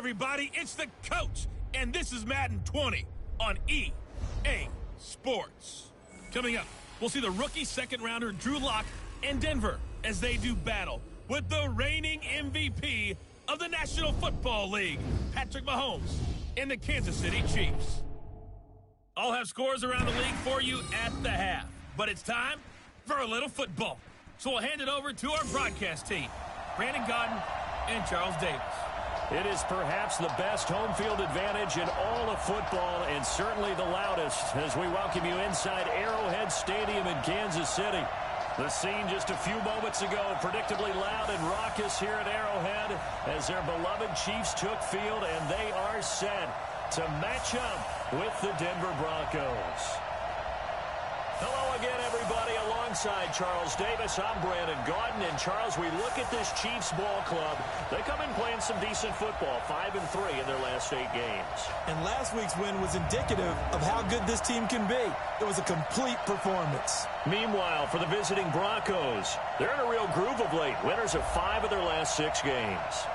everybody, it's the coach, and this is Madden 20 on EA Sports. Coming up, we'll see the rookie second-rounder Drew Lock and Denver as they do battle with the reigning MVP of the National Football League, Patrick Mahomes, and the Kansas City Chiefs. I'll have scores around the league for you at the half, but it's time for a little football. So we'll hand it over to our broadcast team, Brandon Godden and Charles Davis. It is perhaps the best home field advantage in all of football, and certainly the loudest, as we welcome you inside Arrowhead Stadium in Kansas City. The scene just a few moments ago, predictably loud and raucous here at Arrowhead as their beloved Chiefs took field, and they are set to match up with the Denver Broncos. Hello again, everybody. Alongside Charles Davis, I'm Brandon Godden. And Charles, we look at this Chiefs ball club. They come in playing some decent football, 5-3 in their last 8 games. And last week's win was indicative of how good this team can be. It was a complete performance. Meanwhile, for the visiting Broncos, they're in a real groove of late. Winners of 5 of their last 6 games.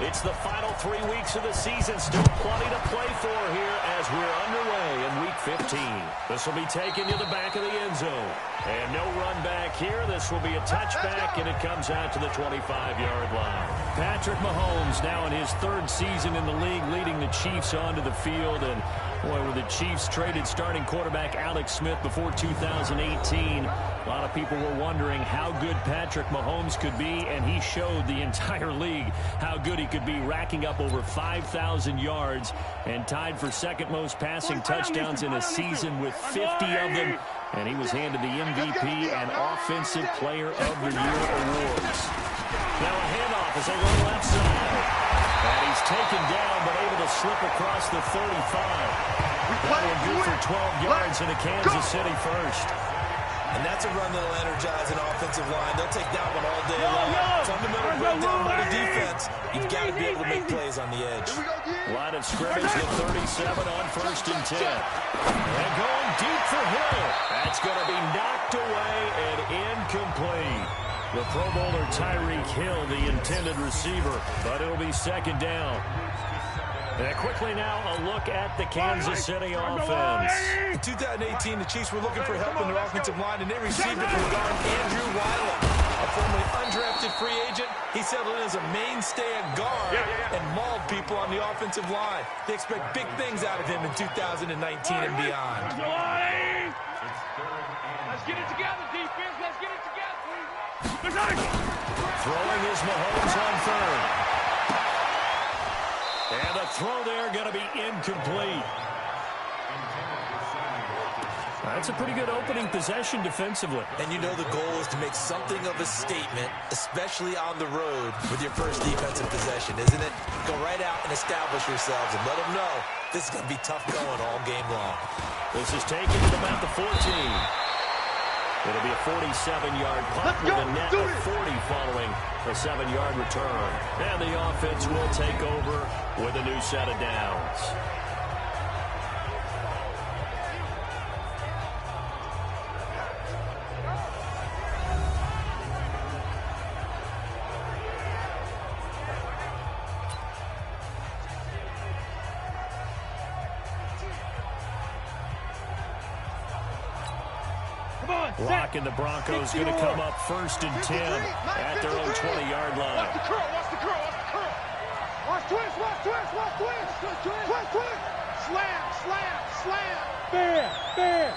It's the final 3 weeks of the season. Still plenty to play for here as we're underway in Week 15. This will be taken to the back of the end zone. And no run back here. This will be a touchback, and it comes out to the 25-yard line. Patrick Mahomes now in his 3rd season in the league, leading the Chiefs onto the field. And boy, with the Chiefs traded starting quarterback Alex Smith before 2018, a lot of people were wondering how good Patrick Mahomes could be, and he showed the entire league how good he could be, racking up over 5,000 yards and tied for second most passing touchdowns in a season with 50 of them. And he was handed the MVP and Offensive Player of the Year awards. Now a handoff as they run left side. And he's taken down but able to slip across the 35. That one good for 12 yards into Kansas City first. And that's a run that'll energize an offensive line. They'll take that one all day long. Fundamental breakdown by the defense. You've got to be able to make plays on the edge. Line of scrimmage to 37 on 1st and 10. And going deep for Hill. That's going to be knocked away and incomplete. The Pro Bowler Tyreek Hill, the intended receiver, but it'll be 2nd down. And quickly now, a look at the Kansas City offense. In 2018, the Chiefs were looking for help in their offensive line, and they received it from guard Andrew Wiley, a formerly undrafted free agent. He settled in as a mainstay at guard and mauled people on the offensive line. They expect big things out of him in 2019 and beyond. Let's get it together, defense. Let's get it together. Throwing is Mahomes on 3rd. And the throw there going to be incomplete. That's a pretty good opening possession defensively. And you know the goal is to make something of a statement, especially on the road with your first defensive possession, isn't it? Go right out and establish yourselves and let them know this is going to be tough going all game long. This is taken to about the 14. It'll be a 47-yard punt with a net of 40 following a 7-yard return. And the offense will take over with a new set of downs. Lock and the Broncos going to come up 1st and 10 at their own 20-yard line. Watch the curl, watch the curl, watch the curl. Watch twist, watch twist, watch twist. Twist, twist. Slam, slam, slam. Bam, bam.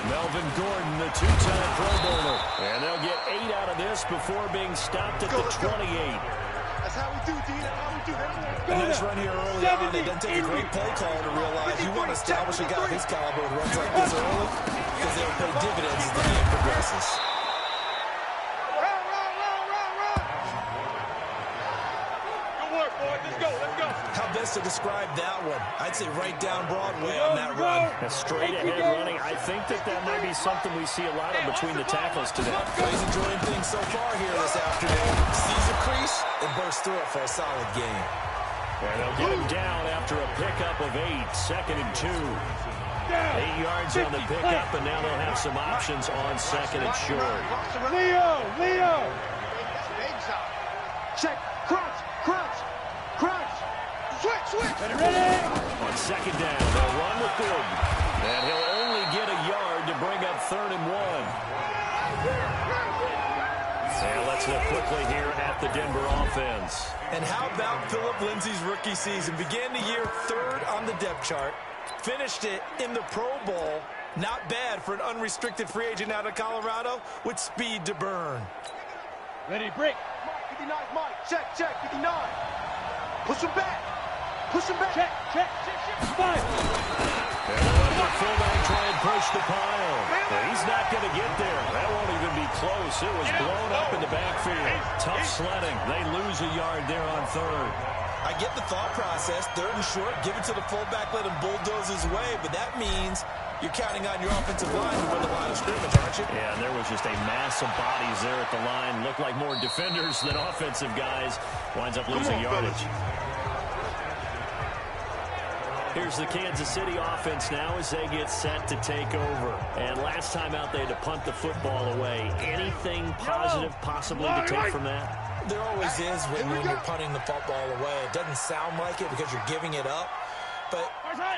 Melvin Gordon, the 2-time Pro Bowler. And they'll get 8 out of this before being stopped at the 28. That's how we do, D. That's how we do. And this run here early on, it doesn't take a great play call to realize you want to establish a guy of his caliber with runs like this early because they'll pay dividends as the game progresses. Run, run, run, run, run. words to describe that one. I'd say right down Broadway on that run. A straight-ahead running. I think that might be something we see a lot of between the tackles today. Well, he's enjoying things so far here this afternoon. Sees a crease and bursts through it for a solid gain. And they'll get him down after a pickup of 8, 2nd and 2. 8 yards on the pickup, and now they'll have some options on 2nd and short. Leo! Check, crunch! Switch! Ready? On 2nd down, they'll run with Gordon. And he'll only get a yard to bring up 3rd and 1. And let's look quickly here at the Denver offense. And how about Phillip Lindsay's rookie season? Began the year 3rd on the depth chart. Finished it in the Pro Bowl. Not bad for an unrestricted free agent out of Colorado with speed to burn. Ready, break. Mike, 59, Mike. Check, 59. Push him back. Check. 5. And they'll let the fullback try and push the pile. And he's not going to get there. That won't even be close. It was blown up in the backfield. Tough sledding. They lose a yard there on 3rd. I get the thought process. 3rd and short, give it to the fullback, let him bulldoze his way. But that means you're counting on your offensive line to win the line of scrimmage, aren't you? Yeah, and there was just a mass of bodies there at the line. Looked like more defenders than offensive guys. Winds up losing yardage. Here's the Kansas City offense now as they get set to take over. And last time out, they had to punt the football away. Anything positive possibly to take from that? There always is when you're punting the football away. It doesn't sound like it because you're giving it up, but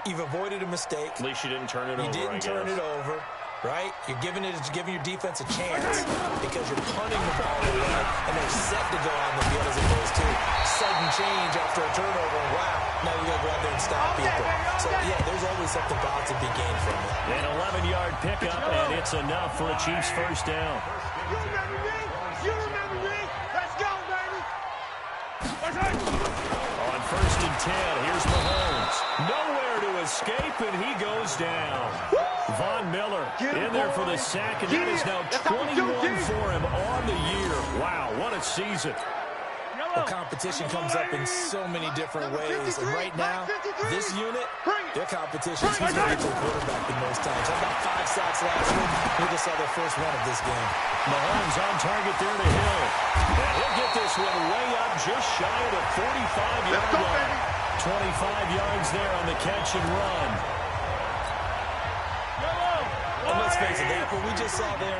you've avoided a mistake. At least you didn't turn it over, You didn't turn it over, right? You're giving your defense a chance because you're punting the ball away, and they're set to go on the field as opposed to sudden change after a turnover. Wow, now you got to go out there and stop people. So, yeah, there's always something positive to be gained from it. An 11-yard pickup, and it's enough for a Chiefs first down. You remember me? Let's go, baby! On 1st and 10, here's Mahomes. Nowhere to escape, and he goes down. Von Miller in there for the sack, and that is now 21 for him on the year. Wow, what a season. Well, competition comes up in so many different ways, and right now, this unit, their competition is who's going to get to the quarterback the most times. How about 5 sacks last week? We just saw their first one of this game. Mahomes on target there to Hill. And he'll get this one way up just shy of the 45-yard line. 25 yards there on the catch and run. And let's face it, that what we just saw there,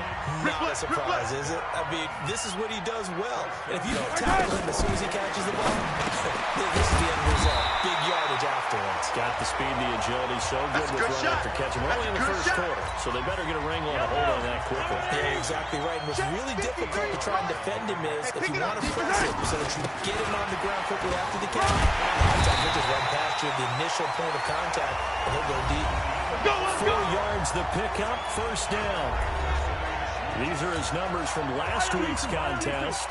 not a surprise, is it? I mean, this is what he does well. And if you don't tackle him as soon as he catches the ball, this is the end result. Big yardage afterwards. Got the speed, the agility, so good with run after catch. We're only in the first quarter, so they better get a wrangle and a hold on that quickly. Yeah, exactly right. And what's really difficult to try and defend him is if you want to press him so that you get him on the ground quickly after the catch, he'll just run past you at the initial point of contact, and he'll go deep. 4 yards the pickup, first down. These are his numbers from last week's contest.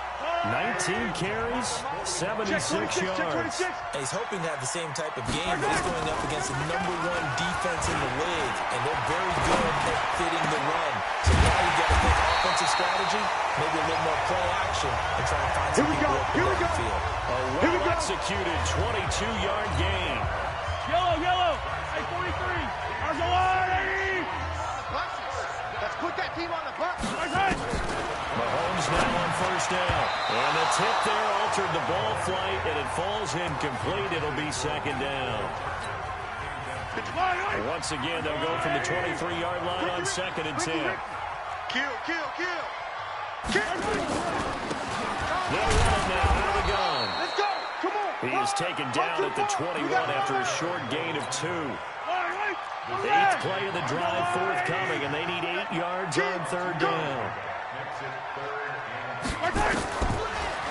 19 carries, 76 yards. And he's hoping to have the same type of game, but he's going up against the #1 defense in the league, and they're very good at fitting the run. So now you got to think offensive strategy, maybe a little more play action, and try and find some people open down the field. A well-executed 22-yard gain. Yellow! Hey, 43! There's a line! Let's put that team on the bus! Mahomes now on first down. And the tip there altered the ball flight, and it falls incomplete. It'll be 2nd down. And once again, they'll go from the 23-yard line on 2nd and 10. Kill! They'll run it now out of the gun. Let's go! Come on! He is taken down at the 21 after a short gain of 2. 8th play of the drive forthcoming, and they need 8 yards on 3rd down.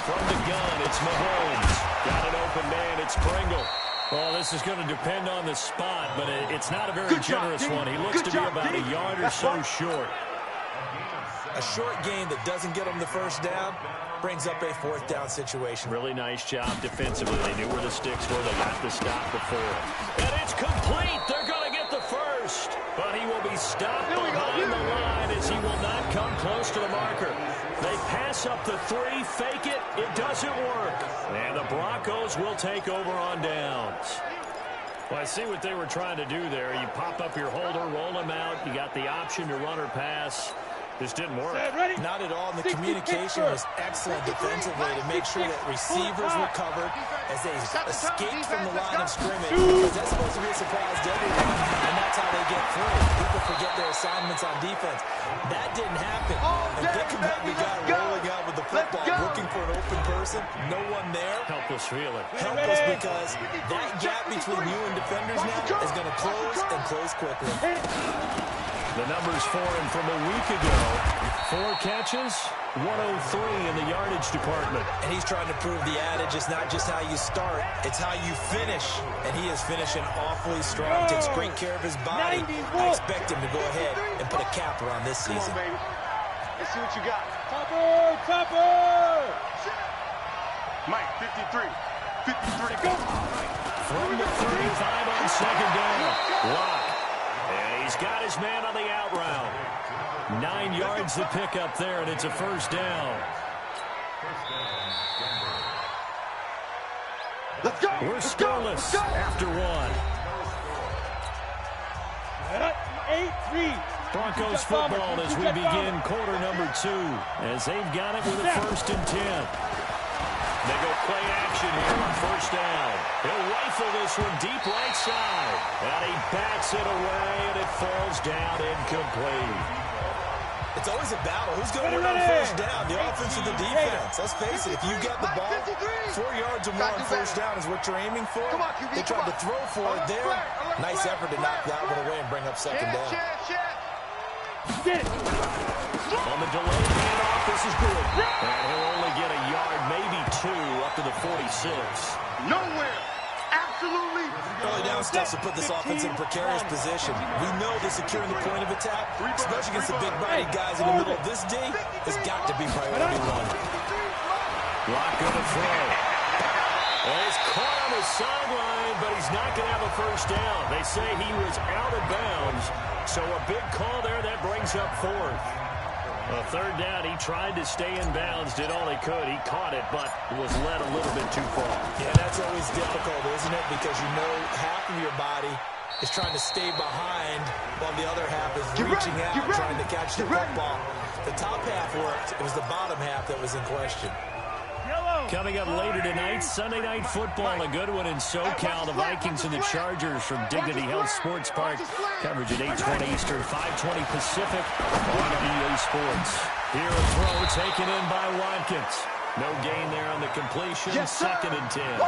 From the gun, it's Mahomes. Got an open man, it's Pringle. Well, this is going to depend on the spot, but it's not a very generous one. He looks to be about a yard or so short. A short gain that doesn't get him the first down brings up a 4th down situation. Really nice job defensively. They knew where the sticks were. They got the stop before. And it's complete. They're going to get the first. But he will be stopped behind the line as he will not come close to the marker. They pass up the 3, fake it. It doesn't work. And the Broncos will take over on downs. Well, I see what they were trying to do there. You pop up your holder, roll him out. You got the option to run or pass. This didn't work. Not at all. And the communication was excellent defensively to make sure that receivers were covered as they escaped from the line of scrimmage. Because that's supposed to be a surprise to everyone, and that's how they get through. People forget their assignments on defense. That didn't happen. And think about the guy rolling out with the football, looking for an open person. No one there. Helpless feeling. Helpless because that gap between you and defenders now is going to close and close quickly. The numbers for him from a week ago. 4 catches, 103 in the yardage department. And he's trying to prove the adage, it's not just how you start, it's how you finish. And he is finishing awfully strong. Takes great care of his body. I expect him to go ahead and put a capper on this season. Come on, baby. Let's see what you got. Topper! Mike, 53. 53. Go! From the 35 on second down. Lock. And he's got his man on the out route. 9 yards to pick up there, and it's a first down. Let's go! We're scoreless after 1. 8-3. Broncos football as we begin quarter number 2, as they've got it with a 1st and 10. They go play action here on first down. He'll rifle this one deep right side. And he bats it away, and it falls down incomplete. It's always a battle. Who's going to win on first down? The offense or the defense? Let's face it, if you got the ball, 4 yards or more on first down is what you're aiming for. They tried to throw for it there. Nice effort to knock that one away and bring up second down. On the delayed handoff, this is good. And he'll only get a yard, maybe 2, up to the 46. Nowhere. Absolutely. Early down steps to put this offense in a precarious position. We know that securing the point of attack, especially against the big-bodied guys in the middle of this D, has got to be priority 1. Lock going to throw. Well, he's caught on the sideline, but he's not going to have a first down. They say he was out of bounds, so a big call there that brings up 4th. A third down, he tried to stay in bounds, did all he could. He caught it, but was led a little bit too far. Yeah, that's always difficult, isn't it? Because you know half of your body is trying to stay behind while the other half is reaching out, trying to catch the football. The top half worked. It was the bottom half that was in question. Coming up later tonight, Sunday Night Football, a good one in SoCal. The Vikings and the Chargers from Dignity Health Sports Park. Coverage at 8:20 Eastern, 5:20 Pacific on EA Sports. Here a throw taken in by Watkins. No gain there on the completion. 2nd and 10.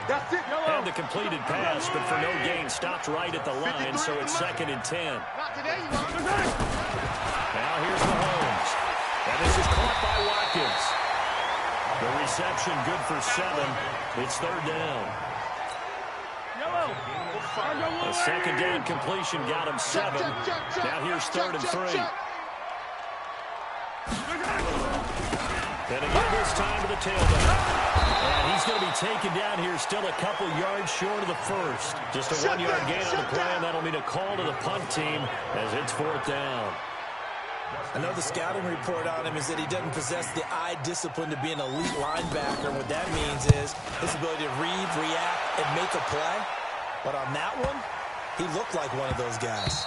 That's it. Had the completed pass, but for no gain, stopped right at the line, so it's 2nd and 10. Now here's Mahomes. And this is caught by Watkins. The reception good for 7. It's 3rd down. A 2nd down completion got him 7. Now here's 3rd and 3. And again this time to the tailback. And he's going to be taken down here still a couple yards short of the 1st. Just a 1-yard gain on the play, and that'll mean a call to the punt team as it's 4th down. I know the scouting report on him is that he doesn't possess the eye discipline to be an elite linebacker. What that means is his ability to read, react, and make a play. But on that one, he looked like one of those guys.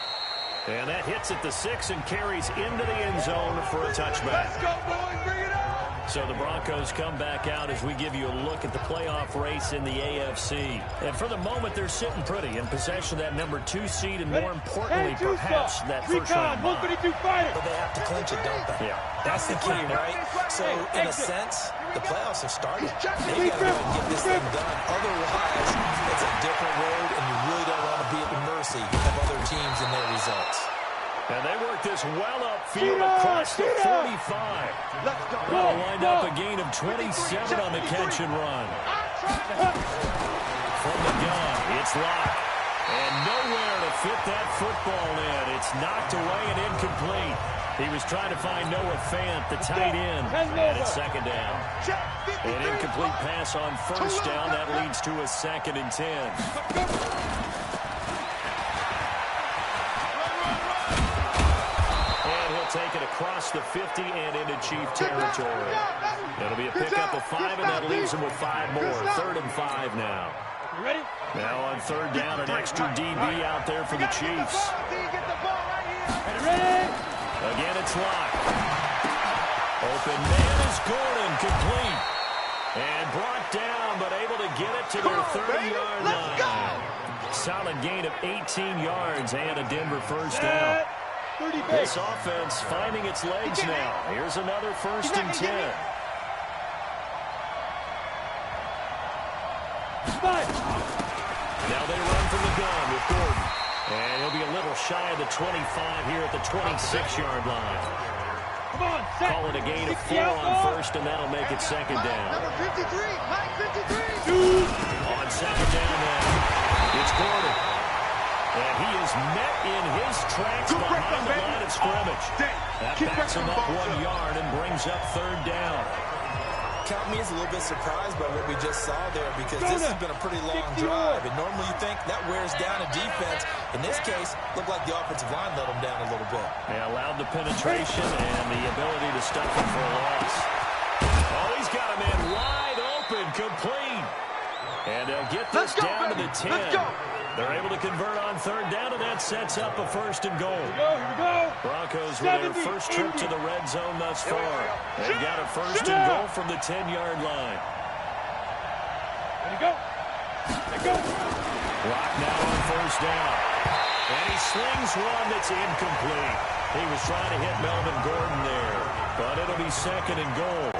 And that hits at the 6 and carries into the end zone for a touchback. Let's go, boys. Bring it on. So the Broncos come back out as we give you a look at the playoff race in the AFC. And for the moment, they're sitting pretty in possession of that number 2 seed and, more importantly, perhaps that first-round bye. But they have to clinch it, don't they? Yeah. That's the key, right? So, in a sense, the playoffs have started. They've got to go and get this thing done. Otherwise, it's a different road, and you really don't want to be at the mercy of other teams and their results. And they work this well upfield across the 45. That'll wind up a gain of 27 on the catch and run. From the gun, it's locked. And nowhere to fit that football in. It's knocked away and incomplete. He was trying to find Noah Fant, the tight end, and it's 2nd down. An incomplete pass on 1st down. That leads to a 2nd and 10. take it across the 50 and into Chief territory. That'll be a pickup of 5, and that leaves them with 5 more. 3rd and 5 now. You ready? Now on 3rd down, an extra DB out there for the Chiefs. Ready? Again, it's locked. Open man is Gordon, complete. And brought down, but able to get it to their 30-yard line. Solid gain of 18 yards and a Denver first down. This offense finding its legs now. Here's another 1st and 10. Now they run from the gun with Gordon. And he'll be a little shy of the 25 here at the 26-yard line. Call it a gain of 4 on 1st, and that'll make it 2nd down. Number 53, Mike 53. On 2nd down now, it's Gordon. And he is met in his tracks behind the line of scrimmage. That backs him up 1 yard and brings up 3rd down. Count me as a little bit surprised by what we just saw there, because this has been a pretty long drive, and normally you think that wears down a defense. In this case, looked like the offensive line let them down a little bit. They allowed the penetration and the ability to stuff him for a loss. Oh, he's got a man wide open, complete. And they'll get this down to the 10. They're able to convert on 3rd down, and that sets up a 1st and goal. Here we go. Broncos with their first trip to the red zone thus far. They've got a 1st and goal from the 10-yard line. Ready to go. Let go. Lock now on 1st down. And he slings one that's incomplete. He was trying to hit Melvin Gordon there, but it'll be 2nd and goal.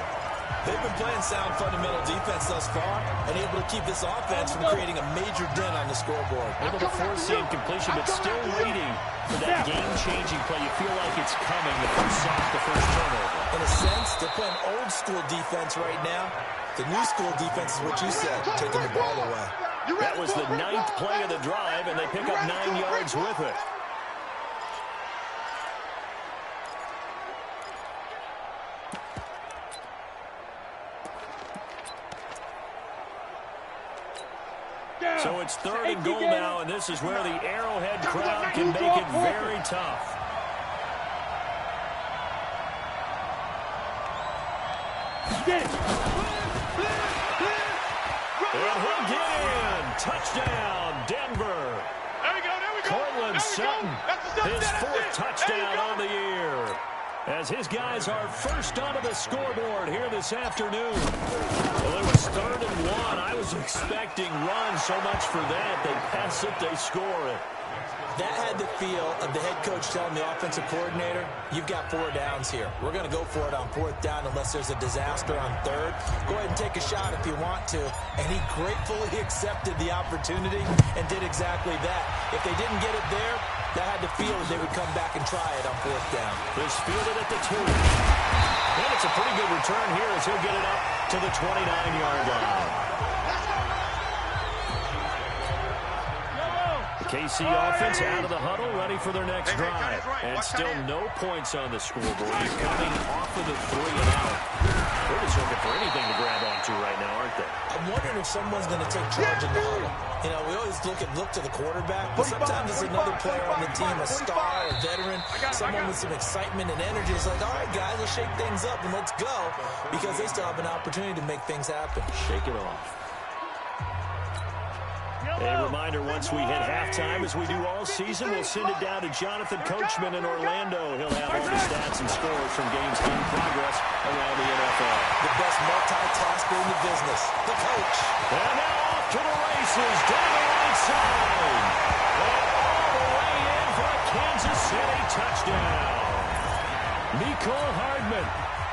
They've been playing sound fundamental defense thus far and able to keep this offense from creating a major dent on the scoreboard. Able to force the incompletion, but still waiting for that game-changing play. You feel like it's coming, the first sack, the first turnover. In a sense, they're playing old-school defense right now. The new-school defense is what you said, taking the ball away. That was the 9th play of the drive, and they pick up 9 yards with it. So it's 3rd and goal now, and this is where the Arrowhead crowd can make it very tough. And he'll get in. Touchdown, Denver. There we go. Cortland Sutton, his 4th touchdown on the year, as his guys are first onto the scoreboard here this afternoon. Well, it was 3rd and 1. I was expecting runs, so much for that. They pass it, they score it. That had the feel of the head coach telling the offensive coordinator, you've got 4 downs here. We're going to go for it on 4th down unless there's a disaster on 3rd. Go ahead and take a shot if you want to. And he gratefully accepted the opportunity and did exactly that. If they didn't get it there, that had the feel that they would come back and try it on 4th down. This fielded at the 2. And it's a pretty good return here as he'll get it up to the 29-yard line. KC offense out of the huddle, ready for their next drive. And still no points on the scoreboard. He's coming off of the 3 and out. They're just looking for anything to grab onto right now, aren't they? I'm wondering if someone's going to take charge in the huddle. You know, we always look to the quarterback, but sometimes it's another player on the team, a star, a veteran, someone with some excitement and energy. It's like, all right, guys, let's shake things up and let's go, because they still have an opportunity to make things happen. Shake it off. A reminder, once we hit halftime, as we do all season, we'll send it down to Jonathan Coachman in Orlando. He'll have all the stats and scores from games in progress around the NFL. The best multitasker in the business, the coach. And now off to the races, down the right side. And all the way in for a Kansas City touchdown. Mecole Hardman,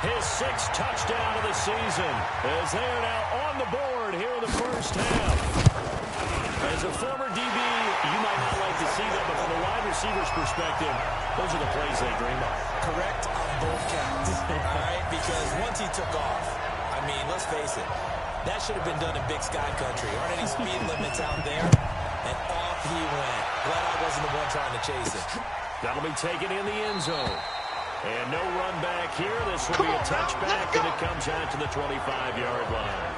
his 6th touchdown of the season, as they are now on the board here in the first half. As a former DB, you might not like to see that, but from a wide receiver's perspective, those are the plays they dream of. Correct on both counts, all right? Because once he took off, I mean, let's face it, that should have been done in Big Sky Country. Aren't any speed limits out there? And off he went. Glad I wasn't the one trying to chase it. That'll be taken in the end zone. And no run back here. This will be a touchback, and it comes out to the 25-yard line.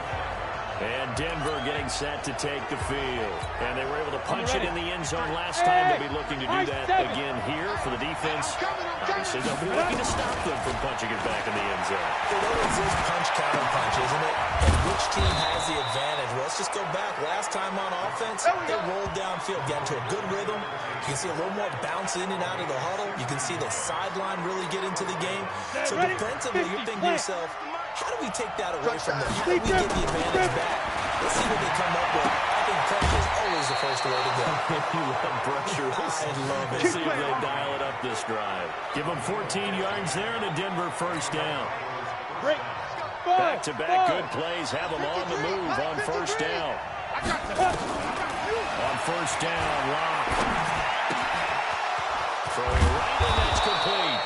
And Denver getting set to take the field. And they were able to punch it in the end zone last time. They'll be looking to do that again here for the defense. Obviously, they'll be looking to stop them from punching it back in the end zone. It always is punch-counter-punch, isn't it? And which team has the advantage? Well, let's just go back. Last time on offense, they rolled downfield, got into a good rhythm. You can see a little more bounce in and out of the huddle. You can see the sideline really get into the game. So defensively, you're thinking to yourself, how do we take that away from them? How do we get the advantage back? Let's see what they come up with. I think pressure is always the first way to go. You love pressure. I love it. Let's see if they dial it up this drive. Give them 14 yards there and a Denver first down. Back-to-back good plays have them on the move on first down. On first down, Lock. Throwing right, and that's complete.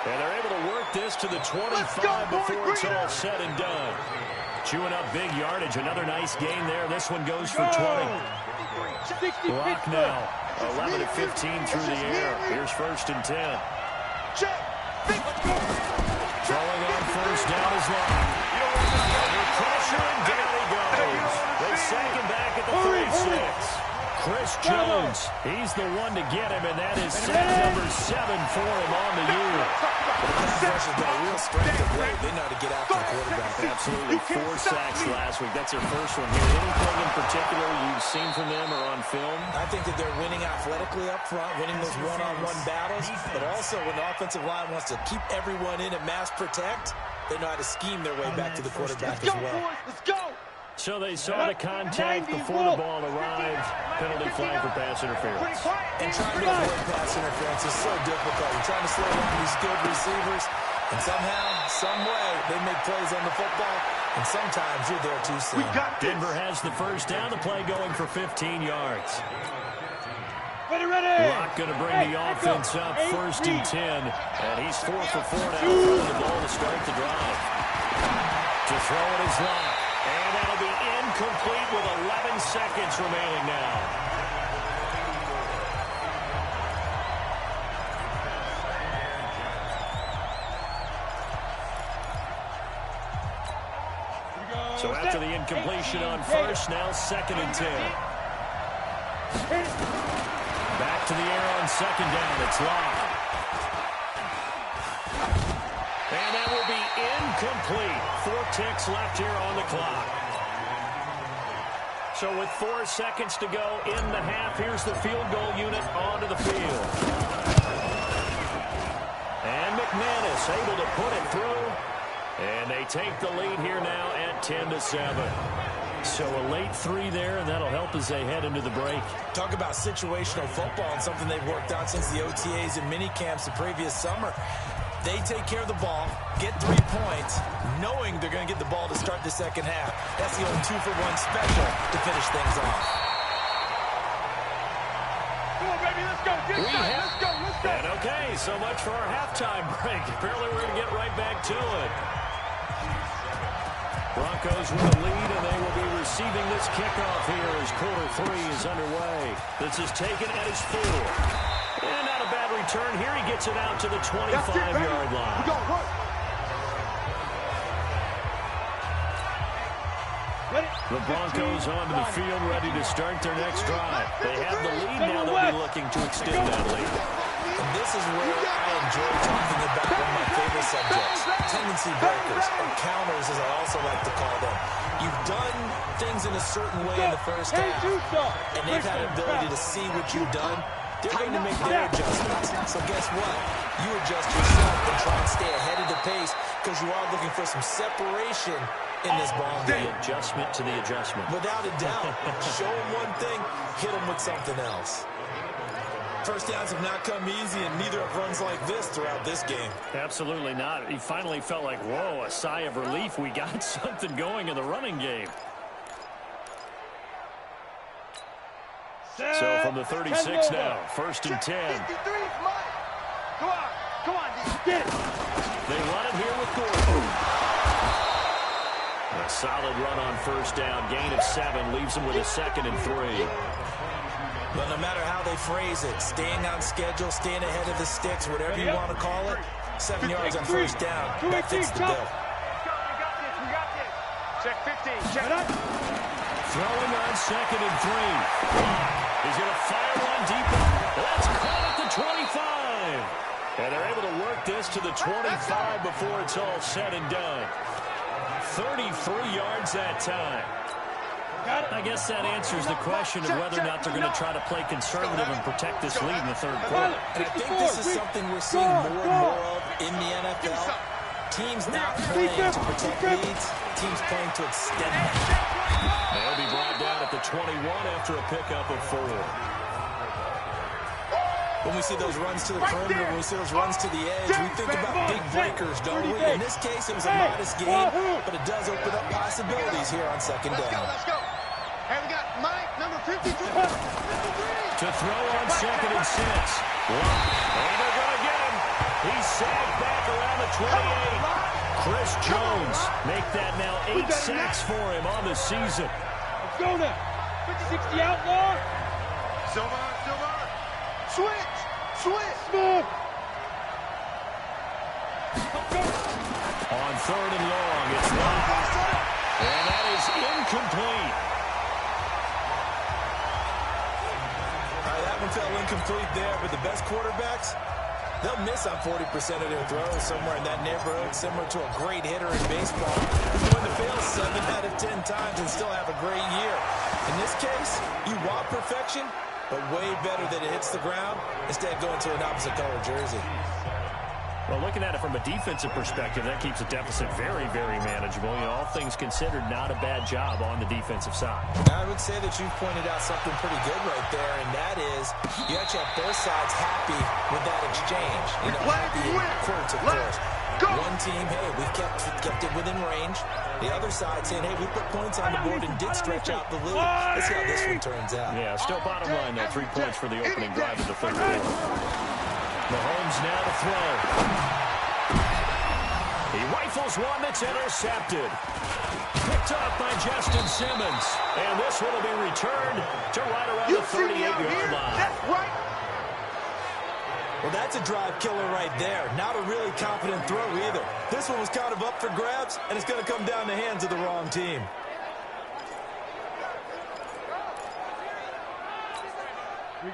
And they're able to work this to the 25 before it's all said and done. Chewing up big yardage. Another nice gain there. This one goes for 20. Lock now. 11 to 15 through the air. Here's first and 10. Throwing on first down is Lock. Under pressure, and down he goes. They sack him back at the 36. Chris Jones, he's the one to get him, and that is sack number 7 for him on the year. Rush has got a real strength of late. They know how to get after the quarterback. Absolutely. 4 sacks last week. That's their first one here. Anything in particular you've seen from them or on film? I think that they're winning athletically up front, winning those one-on-one battles, but also when the offensive line wants to keep everyone in and mass protect, they know how to scheme their way back to the quarterback as well. Let's go! So they saw the contact before the ball arrived. Penalty flag for pass interference. And trying to avoid pass interference is so difficult. You're trying to slow down these skilled receivers, and somehow, some way, they make plays on the football, and sometimes you're there too soon. Denver has the first down. The play going for 15 yards. Ready! Lock going to bring the offense up first and 10. And he's 4 for 4 now throwing the ball to start the drive. To throw it is Lock. And that'll be incomplete with 11 seconds remaining now. So after the incompletion on first, now second and 10. Back to the air on second down. It's Lock. And that will be incomplete. 4 ticks left here on the clock. So with 4 seconds to go in the half, here's the field goal unit onto the field. And McManus able to put it through. And they take the lead here now at 10-7. So a late 3 there, and that'll help as they head into the break. Talk about situational football and something they've worked on since the OTAs and mini camps the previous summer. They take care of the ball, get 3 points, knowing they're going to get the ball to start the second half. That's the old 2-for-1 special to finish things off. Come on, baby, let's go. Let's go. And okay, so much for our halftime break. Apparently we're going to get right back to it. Broncos with a lead, and they will be receiving this kickoff here as quarter 3 is underway. This is taken at his 4. And not a bad return here. He gets it out to the 25-yard line. The Broncos onto the field, ready to start their next drive. They have the lead now. They'll be looking to extend that lead. And this is where I enjoy talking about one of my favorite subjects, tendency breakers, or counters as I also like to call them. You've done things in a certain way in the first half, and they've had an ability to see what you've done. They're going to make their adjustments. So guess what? You adjust yourself and try and stay ahead of the pace because you are looking for some separation in this ball game. The adjustment to the adjustment. Without a doubt. Show them one thing, hit them with something else. First downs have not come easy, and neither have runs like this throughout this game. Absolutely not. He finally felt like, whoa, a sigh of relief. We got something going in the running game. So from the 36 now, first and 10. Come on, get it. They run it here with Gordon. A solid run on first down. Gain of 7 leaves them with a second and 3. But no matter how they phrase it, staying on schedule, staying ahead of the sticks, whatever you want to call it, 7 yards on first down, that fits the bill. We got this. Check 15. Check it up. Throwing on second and 3. He's going And they're able to work this to the 25 before it's all said and done. 33 yards that time. I guess that answers the question of whether or not they're going to try to play conservative and protect this lead in the third quarter. And I think this is something we're seeing more and more of in the NFL. Teams not playing to protect leads, teams playing to extend them. They'll be brought down at the 21 after a pickup of 4. When we see those runs to the perimeter, when we see those runs to the edge, we think about big breakers, don't we? In this case, it was a modest gain, but it does open up possibilities here on second down. Let's go. Hey, we got Mike, number 53. To throw on 2nd and 6. And they're going to get him. He's sagged back around the 28. Chris Jones make that now 8 sacks for him on the season. Let's go now. 50-60 outlaw. Silver. Switch. Move. On 3rd and long, it's Locke. And that is incomplete. All right, that one fell incomplete there, but the best quarterbacks, they'll miss on 40% of their throws somewhere in that neighborhood, similar to a great hitter in baseball. He's going to fail 7 out of 10 times and still have a great year. In this case, you want perfection, but way better that it hits the ground instead of going to an opposite color jersey. Well, looking at it from a defensive perspective, that keeps the deficit very, very manageable. You know, all things considered, not a bad job on the defensive side. I would say that you've pointed out something pretty good right there, and that is you actually have both sides happy with that exchange. You know, happy in quotes, of course. One team, hey, we've kept it within range. The other side saying, hey, we put points on the board and did stretch out the lead. Let's see how this one turns out. Yeah, still bottom line, though. 3 points for the opening drive of the third quarter. Mahomes now to throw. He rifles one that's intercepted. Picked up by Justin Simmons. And this one will be returned to right around the 38-yard line. That's right. Well, that's a drive killer right there. Not a really confident throw either. This one was kind of up for grabs, and it's going to come down the hands of the wrong team.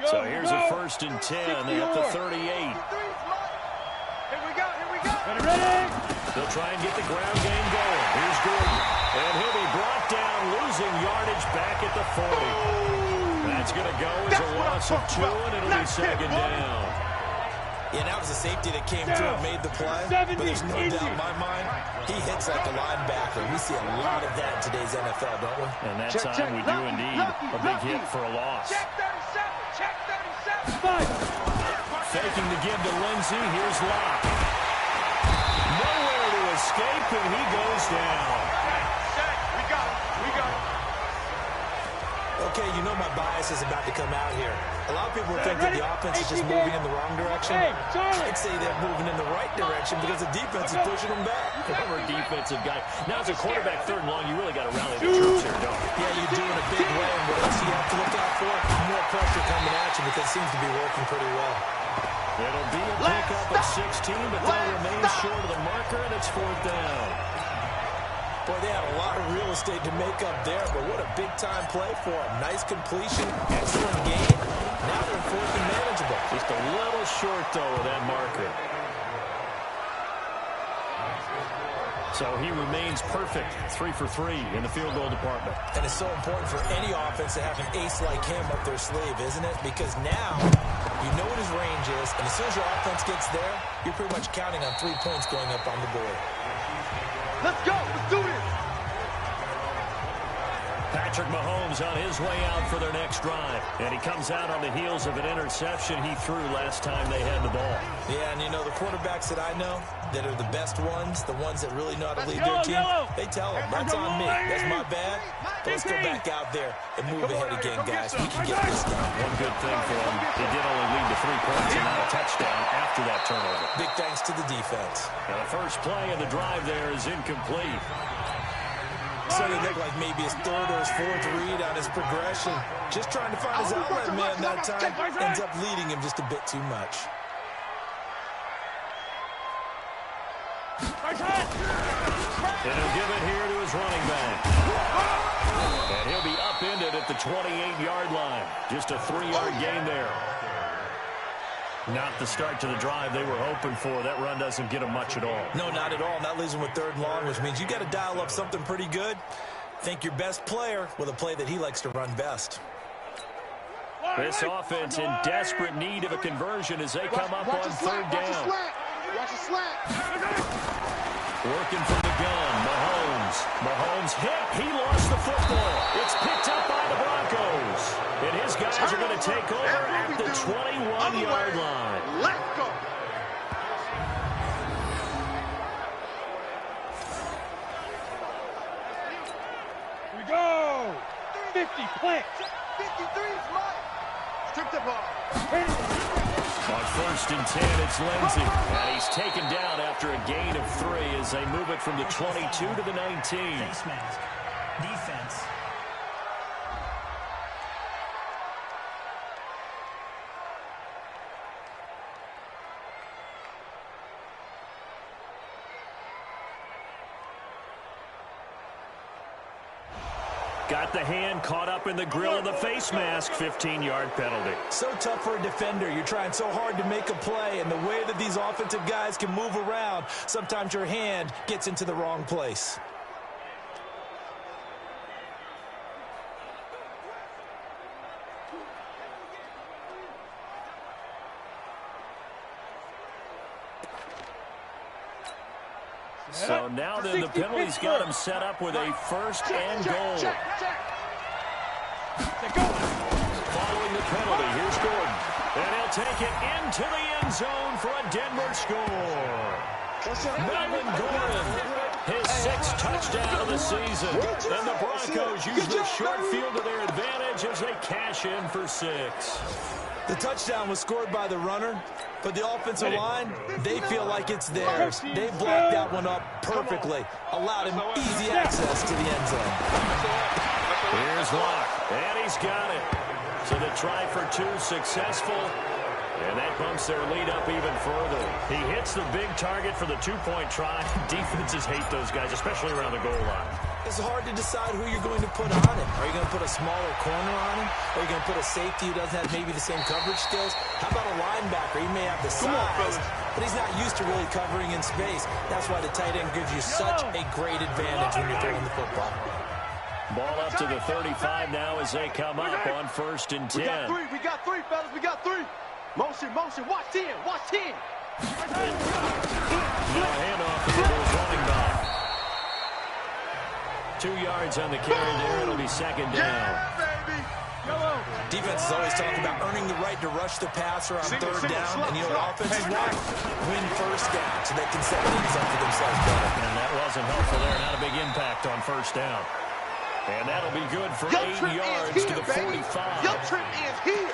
So here's a 1st and 10 at the 38. Here we go. Ready? They'll try and get the ground game going. Here's Gordon. And he'll be brought down, losing yardage back at the 40. That's going to go as a loss of 2, and it'll be 2nd down. Yeah, that was a safety that came through and made the play. But there's no doubt in my mind, he hits like a linebacker. We see a lot of that in today's NFL, don't we? And that time we do indeed a big hit for a loss. Check 37. Faking the give to Lindsey. Here's Locke. Nowhere to escape, and he goes down. We got him. Okay, you know my bias is about to come out here. A lot of people think that the offense is just moving in the wrong direction. I'd say they're moving in the right direction because the defense is pushing them back. Former defensive guy. Now, as a quarterback, 3rd and long, you really got to rally the troops here, don't you? Yeah, you do in a big way. And what else do you have to look out for? More pressure coming at you because it seems to be working pretty well. It'll be a pickup of 16, but they'll remain short of the marker, and it's 4th down. Boy, they had a lot of real estate to make up there, but what a big-time play for them. Nice completion, excellent game. Now they're 4th and manageable. Just a little short, though, of that marker. So he remains perfect, 3 for 3 in the field goal department. And it's so important for any offense to have an ace like him up their sleeve, isn't it? Because now you know what his range is, and as soon as your offense gets there, you're pretty much counting on 3 points going up on the board. Let's go. Let's do this. Patrick Mahomes on his way out for their next drive. And he comes out on the heels of an interception he threw last time they had the ball. Yeah, and you know, the quarterbacks that I know that are the best ones, the ones that really know how to lead their team, they tell them, that's on me. That's my bad. But let's go back out there and move ahead again, guys. We can get this done. One good thing for them, they did only lead to 3 points and not a touchdown after that turnover. Big thanks to the defense. And the first play of the drive there is incomplete. So it looked like maybe his 3rd or his 4th read on his progression. Just trying to find his outlet man that time. Ends up leading him just a bit too much. And he'll give it here to his running back. And he'll be upended at the 28-yard line. Just a 3-yard gain there. Not the start to the drive they were hoping for. That run doesn't get them much at all. No, not at all. That leaves them with 3rd and long, which means you got to dial up something pretty good. Think your best player with a play that he likes to run best. This offense in desperate need of a conversion as they come up on 3rd down. Watch the slant. Working from the gun, Mahomes. Mahomes hit. He lost the football. It's picked up by the Broncos. And his guys are going to take over at the 21-yard line. Let's go. We go. 50 plant. 53 is mine. Strip the ball. On 1st and 10, it's Lindsey. And he's taken down after a gain of 3 as they move it from the 22 to the 19. Face mask. Defense. Got the hand caught up in the grill of the face mask. 15-yard penalty. So tough for a defender. You're trying so hard to make a play, and the way that these offensive guys can move around, sometimes your hand gets into the wrong place. So now then the penalty's got him set up with a 1st and goal. Following the penalty, here's Gordon. And he'll take it into the end zone for a Denver score. Melvin Gordon, his 6th touchdown of the season. And the Broncos use the short field to their advantage as they cash in for 6. The touchdown was scored by the runner, but the offensive line, they feel like it's theirs. They blocked that one up perfectly, allowed him easy access to the end zone. Here's Locke, and he's got it. So the try for 2 successful, and that bumps their lead up even further. He hits the big target for the 2-point try. Defenses hate those guys, especially around the goal line. It's hard to decide who you're going to put on him. Are you going to put a smaller corner on him? Are you going to put a safety who doesn't have maybe the same coverage skills? How about a linebacker? He may have the size, but he's not used to really covering in space. That's why the tight end gives you such a great advantage when you're throwing the football. Ball up to the 35 now as they come up on 1st and 10. We got 3, fellas. We got 3. Motion. Watch 10. Now handoff to the running back. 2 yards on the carry there. It'll be 2nd down. Defenses always talk about earning the right to rush the passer on 3rd down. And you know what offenses want? Win 1st down so they can set things up for themselves better. And that wasn't helpful there. Not a big impact on 1st down. And that'll be good for 8 yards to the 45. Your trip is here.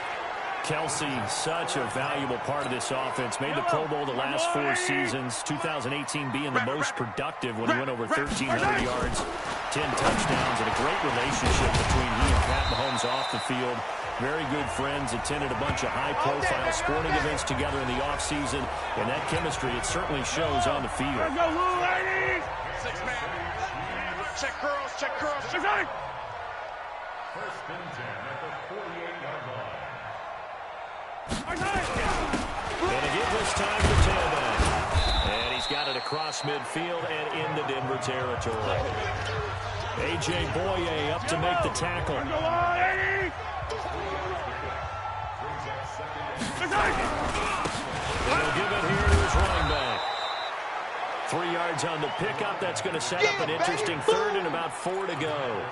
Kelsey, such a valuable part of this offense. Made the Pro Bowl the last 4 seasons. 2018 being the most productive when he went over 1,300 yards, 10 touchdowns, and a great relationship between he and Pat Mahomes off the field. Very good friends, attended a bunch of high-profile sporting events together in the offseason, and that chemistry, it certainly shows on the field. Let's go, little ladies! 6 man. Check girls. 6 8. 1st and 10 at the 48-yard line. And again this time for Tampa. And he's got it across midfield and into Denver territory. A.J. Boye up to make the tackle. And he'll give it here to his running back. 3 yards on the pickup. That's going to set up an interesting 3rd and about 4 to go.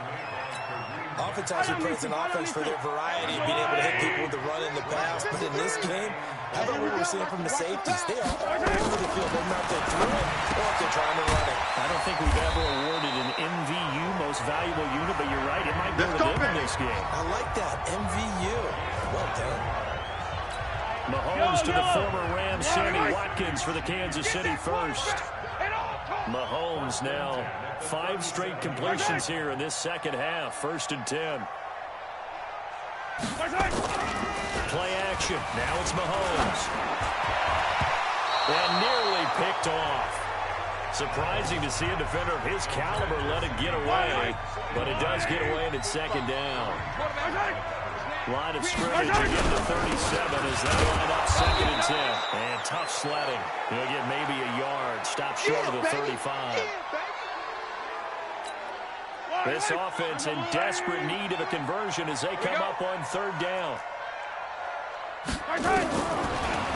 Offense also plays an offense for their variety of being able to hit people with the run and the pass. But in this game, how about what we're seeing from the safeties? They are all over the field, no matter if they're throwing or if they're trying to run it. I don't think we've ever awarded an MVU, most valuable unit, but you're right, it might go to them in this game. I like that, MVU. Well done. Mahomes to the former Rams, Sammy Watkins for the Kansas City first. Mahomes now 5 straight completions here in this 2nd half. 1st and 10. Play action. Now it's Mahomes. And nearly picked off. Surprising to see a defender of his caliber let it get away, but it does get away and it's 2nd down. Line of scrimmage again to 37 as they line up 2nd and 10. And tough sledding. He'll get maybe a yard. Stop short of the 35. This offense in desperate need of a conversion as they come up on 3rd down.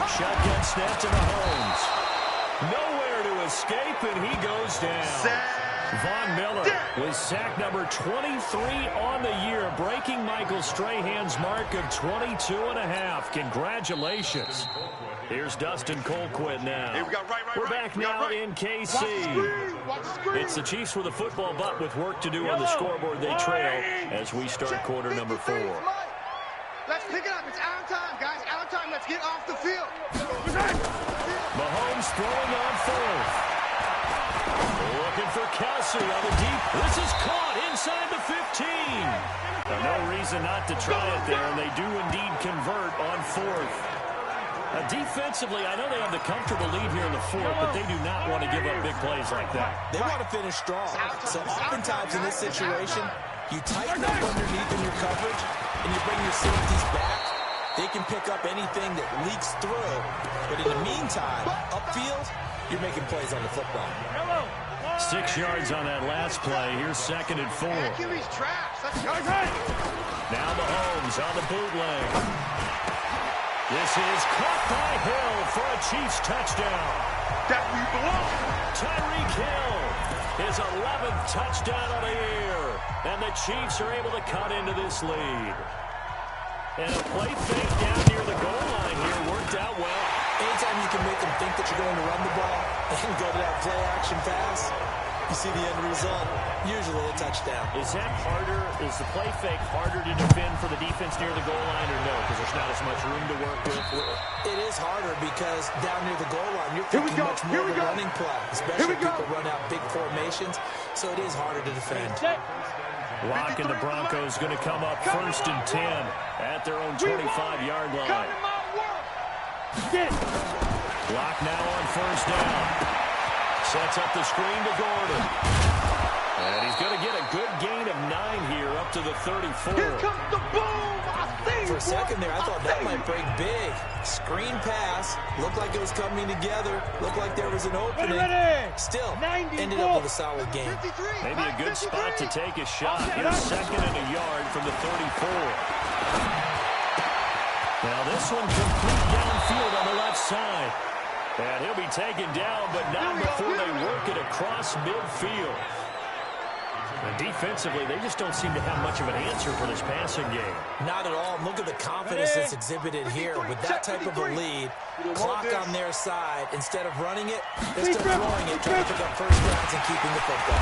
Shotgun snap to Mahomes. Nowhere to escape, and he goes down. Von Miller with sack number 23 on the year, breaking Michael Strahan's mark of 22.5. Congratulations. Here's Dustin Colquitt now. We're back now in KC. It's the Chiefs with a football, but with work to do on the scoreboard. They trail as we start quarter number 4. Let's pick it up. It's out of time, guys. Out of time. Let's get off the field. Mahomes throwing on 4th. Looking for Kelsey on the deep. This is caught inside the 15. No reason not to try it there, and they do indeed convert on 4th. Defensively, I know they have the comfortable lead here in the 4th, but they do not want to give up big plays like that. They want to finish strong. So oftentimes in this situation, you tighten up underneath in your coverage, and you bring your safeties back. They can pick up anything that leaks through. But in the meantime, upfield, you're making plays on the football. 6 yards on that last play. Here's 2nd and 4. Now Mahomes on the bootleg. This is caught by Hill for a Chiefs touchdown. That we belong. Tyreek Hill, his 11th touchdown of the year. And the Chiefs are able to cut into this lead. And a play fake down near the goal line here worked out well. Anytime you can make them think that you're going to run the ball and go to that play action pass, you see the end result, usually a touchdown. Is that harder? Is the play fake harder to defend for the defense near the goal line or no? Because there's not as much room to work with. It is harder because down near the goal line, you're thinking much more of a running play, especially if people run out big formations, so it is harder to defend. Lock and the Broncos going to come up 1st and 10 at their own 25-yard line. Lock now on 1st down. Sets up the screen to Gordon. And he's going to get a good gain of 9 here up to the 34. Here comes the boom. For a second there, I thought that might break big. Screen pass. Looked like it was coming together. Looked like there was an opening. Still, ended up with a solid game. Maybe a good spot to take a shot. Here's 2nd and a yard from the 34. Now this one complete downfield on the left side. And he'll be taken down, but not before they work it across midfield. And defensively, they just don't seem to have much of an answer for this passing game. Not at all. Look at the confidence that's exhibited here. With that type of a lead, clock on their side, instead of running it, they start throwing it, trying to pick up first downs and keeping the football.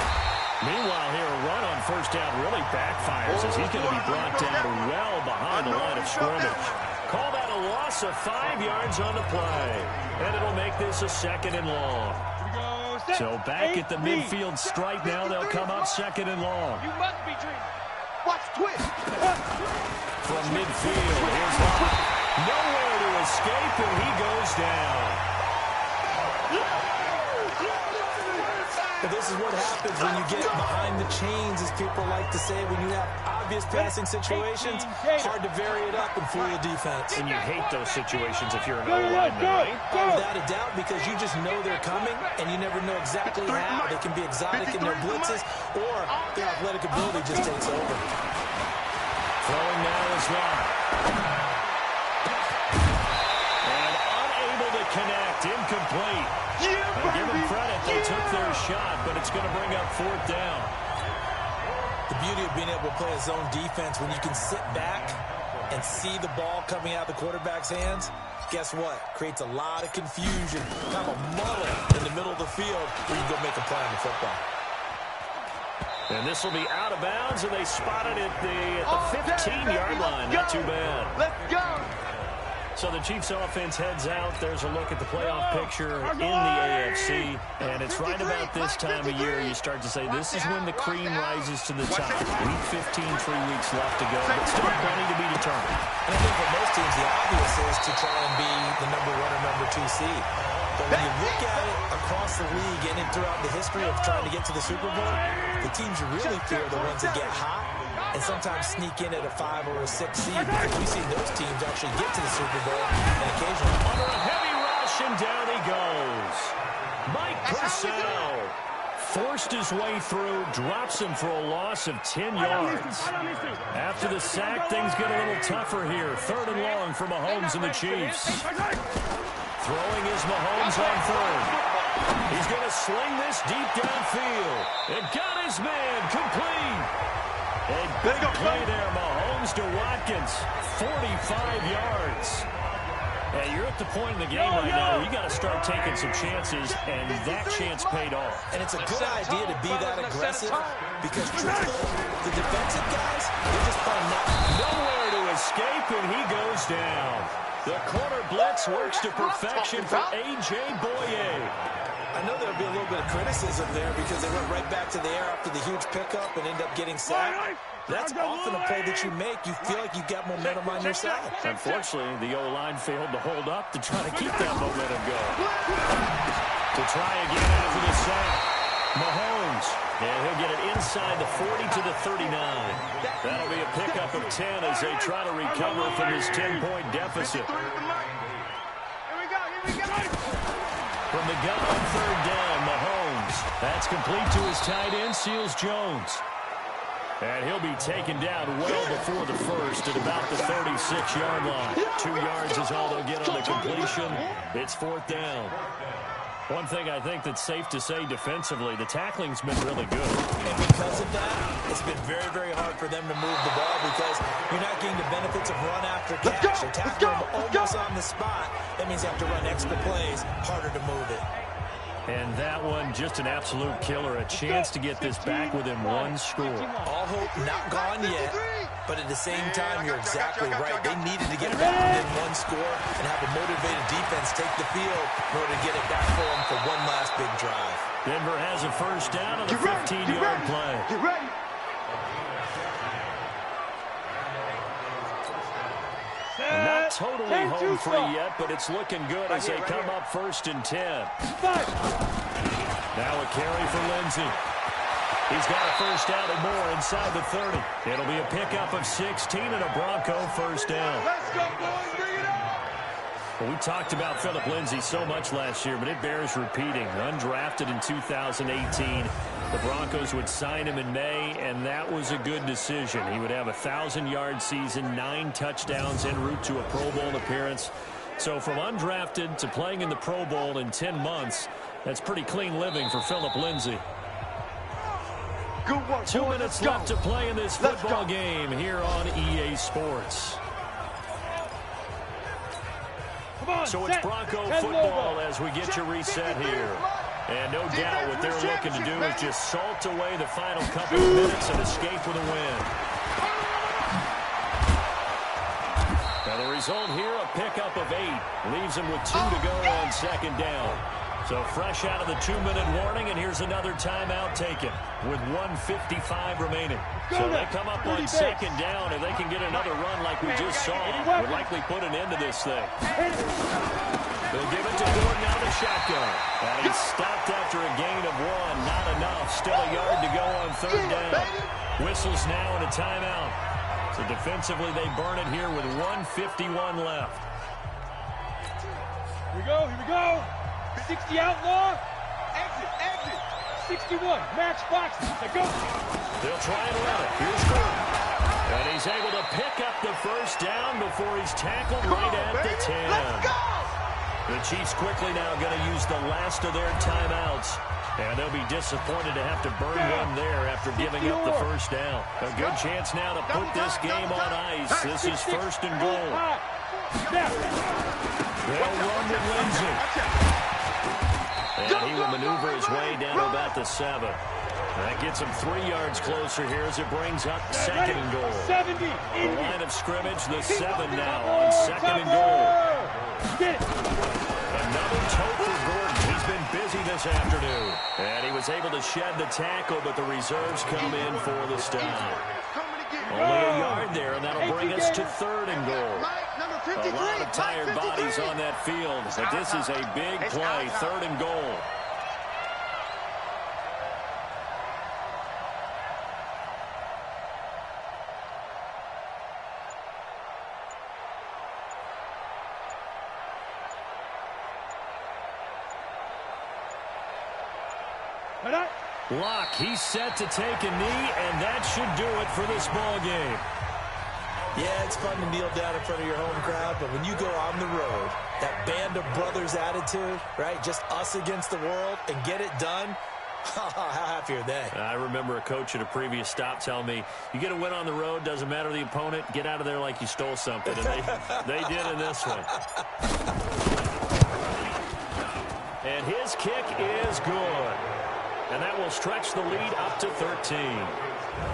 Meanwhile, here, a run on 1st down really backfires as he's going to be brought down well behind the line of scrimmage. Call that a loss of 5 yards on the play. And it'll make this a 2nd and long. So back at the midfield stripe now, they'll come up 2nd and long. You must be dreaming. Watch twist. From midfield, here's Locke. Nowhere to escape, and he goes down. But this is what happens when you get behind the chains, as people like to say, when you have obvious passing situations, hard to vary it up and fool the defense. And you hate those situations if you're an O-lineman, right? Without a doubt, because you just know they're coming, and you never know exactly how. They can be exotic in their blitzes, or their athletic ability just takes over. Throwing now is Locke. And unable to connect, incomplete. And give them credit, they took their shot, but it's going to bring up 4th down. The beauty of being able to play a zone defense, when you can sit back and see the ball coming out of the quarterback's hands, guess what? Creates a lot of confusion, kind of a muddle in the middle of the field where you go make a play on the football. And this will be out of bounds, and they spotted it at the 15-yard line. Not too bad. Let's go. So the Chiefs offense heads out. There's a look at the playoff picture in the AFC. And it's right about this time of year you start to say this is when the cream rises to the top. Week 15, 3 weeks left to go, but still plenty to be determined. And I think for most teams, the obvious is to try and be the number 1 or number 2 seed. But when you look at it across the league and throughout the history of trying to get to the Super Bowl, the teams you really fear are the ones that get hot and sometimes sneak in at a 5 or a 6 seed, because we've seen those teams actually get to the Super Bowl and occasionally. Under a heavy rush, and down he goes. Mike Purcell forced his way through, drops him for a loss of 10 yards. After the sack, things get a little tougher here. 3rd and long for Mahomes and the Chiefs. Throwing is Mahomes on 3rd. He's going to sling this deep downfield. And got his man complete. A big play there, Mahomes to Watkins. 45 yards. Hey, you're at the point in the game right now where you got to start taking some chances, and that chance paid off. And it's a good idea to be that aggressive, because truthfully, the defensive guys, they're just playing nowhere to escape, and he goes down. The corner blitz works to perfection for A.J. Boye. I know there'll be a little bit of criticism there because they went right back to the air after the huge pickup and end up getting sacked. That's often a play that you make. You feel like you've got momentum on your side. Unfortunately, the O-line failed to hold up to try to keep that momentum going. To try again after the sack. Mahomes, and he'll get it inside the 40 to the 39. That'll be a pickup of 10 as they try to recover from this 10-point deficit. From the gun on 3rd down, Mahomes. That's complete to his tight end, Seals Jones. And he'll be taken down well before the first at about the 36-yard line. 2 yards is all they'll get on the completion. It's 4th down. One thing I think that's safe to say defensively, the tackling's been really good. And because of that, it's been very, very hard for them to move the ball because you're not getting the benefits of run after catch. You're tackling them almost on the spot. That means you have to run extra plays, harder to move it. And that one, just an absolute killer. A chance to get this back within 1 score. All hope not gone yet, but at the same time, you're exactly right. They needed to get it back within 1 score and have a motivated defense take the field in order to get it back for them for one last big drive. Denver has a first down on the 15-yard play. Get ready. Not totally home free yet, but it's looking good as they come up 1st and 10. Now a carry for Lindsey. He's got a first down and more inside the 30. It'll be a pickup of 16 and a Bronco first down. Let's go, boys. Bring it on. Well, we talked about Philip Lindsay so much last year, but it bears repeating. Undrafted in 2018. The Broncos would sign him in May, and that was a good decision. He would have a 1,000-yard season, 9 touchdowns en route to a Pro Bowl appearance. So from undrafted to playing in the Pro Bowl in 10 months, that's pretty clean living for Philip Lindsay. Good work. 2 minutes left to play in this football game here on EA Sports. So it's Bronco football as we get you reset here. And no doubt what they're looking to do is just salt away the final couple of minutes and escape with a win. Now the result here, a pickup of 8. Leaves them with 2 to go on 2nd down. So fresh out of the 2-minute warning, and here's another timeout taken with 1:55 remaining. So they come up on 2nd down, and they can get another run like we just saw. Would likely put an end to this thing. They'll give it to Gordon out of the shotgun. And he's stopped after a gain of 1. Not enough. Still a yard to go on 3rd down. Whistles now and a timeout. So defensively, they burn it here with 1:51 left. Here we go. Here we go. 60 outlaw. Exit. 61. Max boxes. Let's go. They'll try and run it. Here's Gordon. And he's able to pick up the first down before he's tackled right at the 10. Let's go. The Chiefs quickly now going to use the last of their timeouts. And they'll be disappointed to have to burn one there after giving up the first down. A good chance now to put this game on ice. This is 1st and goal. They'll run with Lindsey. And he will maneuver his way down to about the 7. That gets him 3 yards closer here as it brings up 2nd and goal. The line of scrimmage, the 7 now on 2nd and goal. Another toe for Gordon. He's been busy this afternoon. And he was able to shed the tackle, but the reserves come in for the stop. Only a yard there, and that'll bring us to 3rd and goal. A lot of tired bodies on that field, but this is a big play, 3rd and goal. Locke, he's set to take a knee, and that should do it for this ball game. Yeah, it's fun to kneel down in front of your home crowd, but when you go on the road, that band of brothers attitude, right, just us against the world, and get it done, how happy are they? I remember a coach at a previous stop telling me, you get a win on the road, doesn't matter the opponent, get out of there like you stole something. And they did in this one. And his kick is good. And that will stretch the lead up to 13.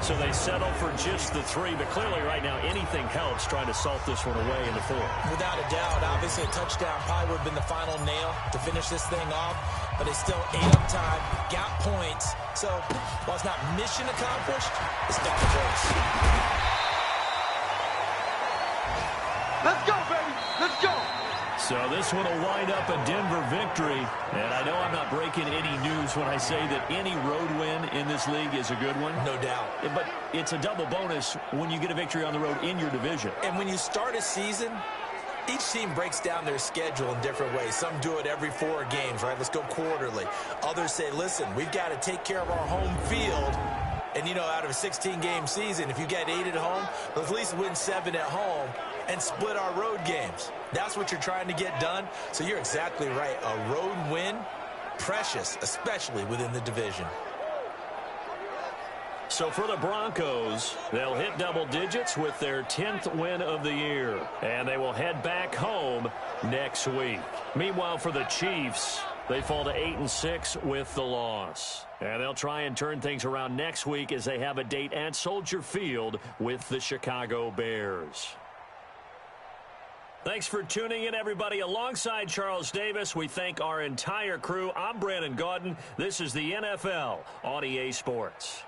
So they settle for just the 3, but clearly right now anything helps trying to salt this one away in the 4th. Without a doubt, obviously a touchdown probably would have been the final nail to finish this thing off, but they still ate up time, got points. So while it's not mission accomplished, it's got the race. Let's go, baby. Let's go. So this one will wind up a Denver victory. And I know I'm not breaking any news when I say that any road win in this league is a good one. No doubt. But it's a double bonus when you get a victory on the road in your division. And when you start a season, each team breaks down their schedule in different ways. Some do it every 4 games, right? Let's go quarterly. Others say, listen, we've got to take care of our home field. And, you know, out of a 16-game season, if you get 8 at home, let's at least win 7 at home and split our road games. That's what you're trying to get done. So you're exactly right. A road win, precious, especially within the division. So for the Broncos, they'll hit double digits with their 10th win of the year. And they will head back home next week. Meanwhile, for the Chiefs, they fall to 8-6 with the loss. And they'll try and turn things around next week as they have a date at Soldier Field with the Chicago Bears. Thanks for tuning in, everybody. Alongside Charles Davis, we thank our entire crew. I'm Brandon Gaudin. This is the NFL on EA Sports.